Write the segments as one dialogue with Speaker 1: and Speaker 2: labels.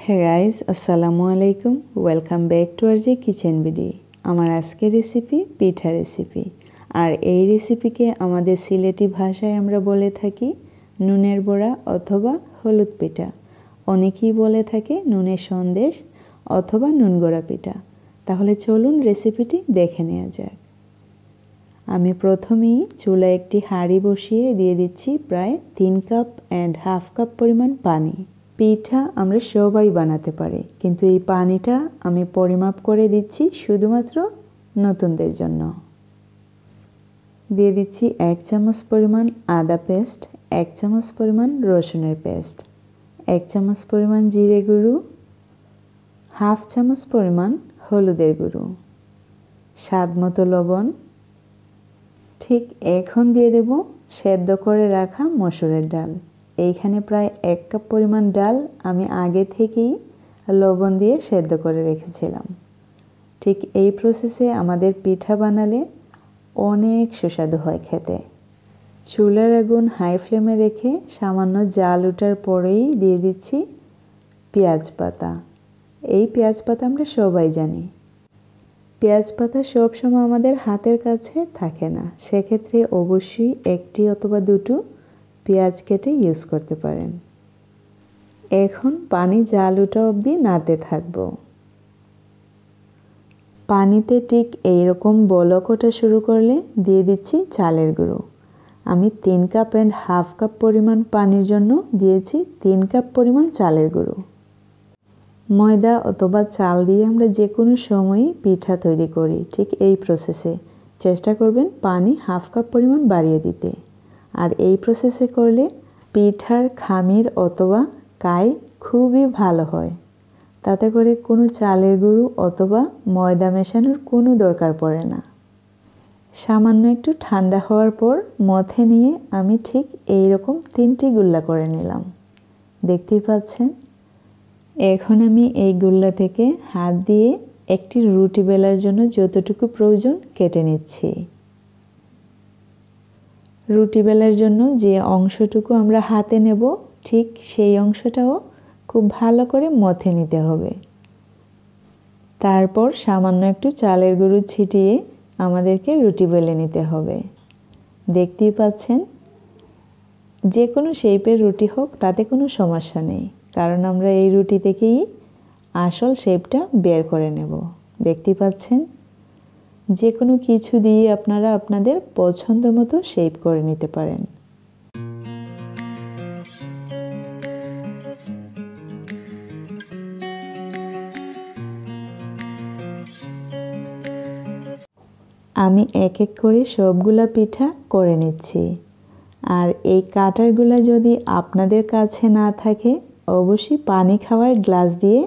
Speaker 1: Hey guys, আসসালামু আলাইকুম, welcome back to আর যে কিচেন ভিডিও। আমার আজকের রেসিপি পিঠা রেসিপি। আর এই রেসিপিকে আমাদের সিলেটি ভাষায় আমরা বলে থাকি নুনের বড়া অথবা হলুদ পিঠা। অনেকেই বলে থাকে নুনের সন্দেশ অথবা নুন গড়া পিঠা। তাহলে চলুন রেসিপিটি দেখে নেওয়া যাক। আমি প্রথমেই চুলায় একটি হাঁড়ি বসিয়ে দিয়ে দিচ্ছি প্রায় 3 কাপ অ্যান্ড হাফ কাপ পরিমাণ পানি। পিঠা আমরা সবাই বানাতে পারি, কিন্তু এই পানিটা আমি পরিমাপ করে দিচ্ছি শুধুমাত্র নতুনদের জন্য। দিয়ে দিচ্ছি 1 চামচ পরিমাণ আদা পেস্ট, 1 চামচ পরিমাণ রসুনের পেস্ট, 1 চামচ পরিমাণ জিরে গুঁড়ো, হাফ চামচ পরিমাণ হলুদের গুঁড়ো, স্বাদ মতো লবণ। ঠিক এখন দিয়ে দেব সেদ্ধ করে রাখা মসুরের ডাল। এইখানে প্রায় 1 কাপ পরিমাণ ডাল আমি আগে থেকেই লবণ দিয়ে সেদ্ধ করে রেখেছিলাম। ঠিক এই প্রসেসে আমাদের পিঠা বানালে অনেক সুস্বাদু হয় খেতে। চুলার আগুন হাই ফ্লেমে রেখে সামান্য জাল ওঠার পরেই দিয়ে দিচ্ছি পেঁয়াজ পাতা। এই পেঁয়াজ পাতা আমরা সবাই জানি, পেঁয়াজ পাতা সবসময় আমাদের হাতের কাছে থাকে না, সেক্ষেত্রে অবশ্যই 1টি অথবা 2টো পেঁয়াজ কেটে ইউজ করতে পারেন। এখন পানি জাল ওঠা অবধি নাড়তে থাকবো। পানিতে ঠিক এইরকম বলক ওঠা শুরু করলে দিয়ে দিচ্ছি চালের গুঁড়ো। আমি 3 কাপ অ্যান্ড হাফ কাপ পরিমাণ পানির জন্য দিয়েছি 3 কাপ পরিমাণ চালের গুঁড়ো। ময়দা অথবা চাল দিয়ে আমরা যে কোনো সময়ই পিঠা তৈরি করি, ঠিক এই প্রসেসে চেষ্টা করবেন পানি হাফ কাপ পরিমাণ বাড়িয়ে দিতে। আর এই প্রসেসে করলে পিঠার খামির অথবা কাই খুবই ভালো হয়। তাতে করে কোনো চালের গুঁড়ো অথবা ময়দা মেশানোর কোনো দরকার পড়ে না। সামান্য একটু ঠান্ডা হওয়ার পর মথে নিয়ে আমি ঠিক এই রকম 3টি গুল্লা করে নিলাম, দেখতেই পাচ্ছেন। এখন আমি এই গুল্লা থেকে হাত দিয়ে একটি রুটি বেলার জন্য যতটুকু প্রয়োজন কেটে নিচ্ছি। রুটি বেলার জন্য যে অংশটুকু আমরা হাতে নেব, ঠিক সেই অংশটাও খুব ভালো করে মথে নিতে হবে। তারপর সামান্য একটু চালের গুঁড়ো ছিটিয়ে আমাদেরকে রুটি বেলে নিতে হবে। দেখতেই পাচ্ছেন, যে কোনো শেপের রুটি হোক তাতে কোনো সমস্যা নেই, কারণ আমরা এই রুটি থেকেই আসল শেপটা বের করে নেব। দেখতেই পাচ্ছেন, যে কোনো কিছু দিয়ে আপনারা আপনাদের পছন্দ মতো শেপ করে নিতে পারেন। আমি এক এক করে সবগুলা পিঠা করে নিচ্ছি। আর এই কাটারগুলা যদি আপনাদের কাছে না থাকে, অবশ্যই পানি খাওয়ার গ্লাস দিয়ে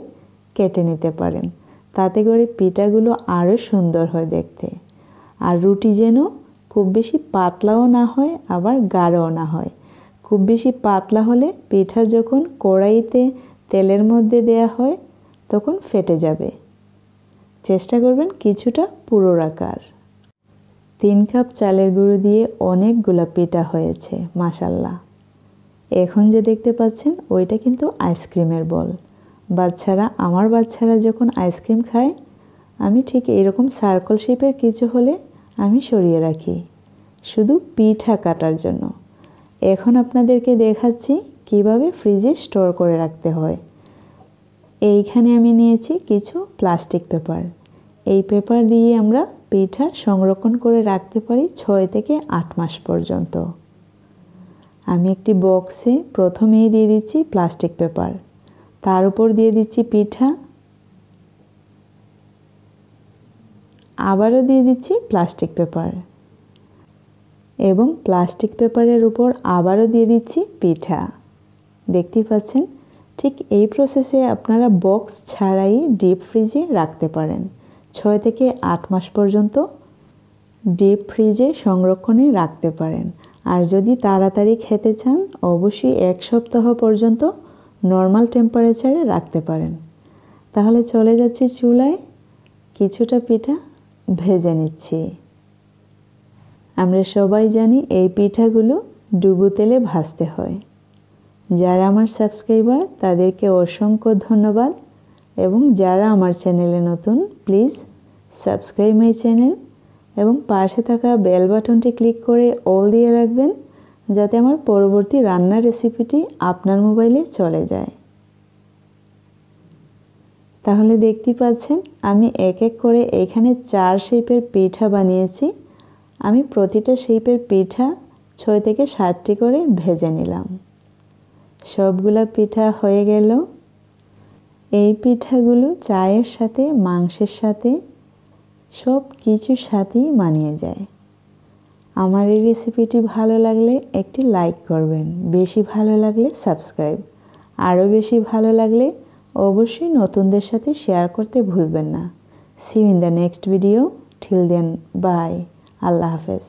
Speaker 1: কেটে নিতে পারেন, তাতে করে পিঠাগুলো আরও সুন্দর হয় দেখতে। আর রুটি যেন খুব বেশি পাতলাও না হয় আবার গাঢ়ও না হয়। খুব বেশি পাতলা হলে পিঠা যখন কড়াইতে তেলের মধ্যে দেয়া হয় তখন ফেটে যাবে। চেষ্টা করবেন কিছুটা পুরো রাখার। 3 কাপ চালের গুঁড়ো দিয়ে অনেকগুলা পিঠা হয়েছে মাশাল্লাহ। এখন যে দেখতে পাচ্ছেন ওইটা কিন্তু আইসক্রিমের বল। আমার বাচ্চারা যখন আইসক্রিম খায়, আমি ঠিক এরকম সার্কেল শেপের কিছু হলে আমি সরিয়ে রাখি, শুধু পিঠা কাটার জন্য। এখন আপনাদেরকে দেখাচ্ছি কিভাবে ফ্রিজে স্টোর করে রাখতে হয়। এইখানে আমি নিয়েছি কিছু প্লাস্টিক পেপার। এই পেপার দিয়ে আমরা পিঠা সংরক্ষণ করে রাখতে পারি 6 থেকে 8 মাস পর্যন্ত। আমি একটি বক্সে প্রথমেই দিয়ে দিচ্ছি প্লাস্টিক পেপার, তার উপর দিয়ে দিচ্ছি পিঠা, আবারও দিয়ে দিচ্ছি প্লাস্টিক পেপার এবং প্লাস্টিক পেপারের উপর আবারও দিয়ে দিচ্ছি পিঠা। দেখতেই পাচ্ছেন, ঠিক এই প্রসেসে আপনারা বক্স ছাড়াই ডিপ ফ্রিজে রাখতে পারেন। 6 থেকে 8 মাস পর্যন্ত ডিপ ফ্রিজে সংরক্ষণে রাখতে পারেন। আর যদি তাড়াতাড়ি খেতে চান, অবশ্যই 1 সপ্তাহ পর্যন্ত নর্মাল টেম্পারেচারে রাখতে পারেন। তাহলে চলে যাচ্ছি চুলায়, কিছুটা পিঠা ভেজে নিচ্ছি। আমরা সবাই জানি এই পিঠাগুলো ডুবো তেলে ভাজতে হয়। যারা আমার সাবস্ক্রাইবার তাদেরকে অসংখ্য ধন্যবাদ এবং যারা আমার চ্যানেলে নতুন প্লিজ সাবস্ক্রাইব মাই চ্যানেল এবং পাশে থাকা বেল বাটনটি ক্লিক করে অল দিয়ে রাখবেন যাতে আমার পরবর্তী রান্নার রেসিপিটি আপনার মোবাইলে চলে যায়। তাহলে দেখতে পাচ্ছেন আমি এক এক করে এখানে 4 শেপের পিঠা বানিয়েছি। আমি প্রতিটা শেপের পিঠা 6 থেকে 7টি করে ভেজে নিলাম। সবগুলা পিঠা হয়ে গেল। এই পিঠাগুলো চায়ের সাথে মাংসের সাথে সব কিছুর সাথেই মানিয়ে যায়। আমার এই রেসিপিটি ভালো লাগলে একটি লাইক করবেন, বেশি ভালো লাগলে সাবস্ক্রাইব, আরও বেশি ভালো লাগলে অবশ্যই নতুনদের সাথে শেয়ার করতে ভুলবেন না। See you in the next video. Till then bye. আল্লাহ হাফেজ।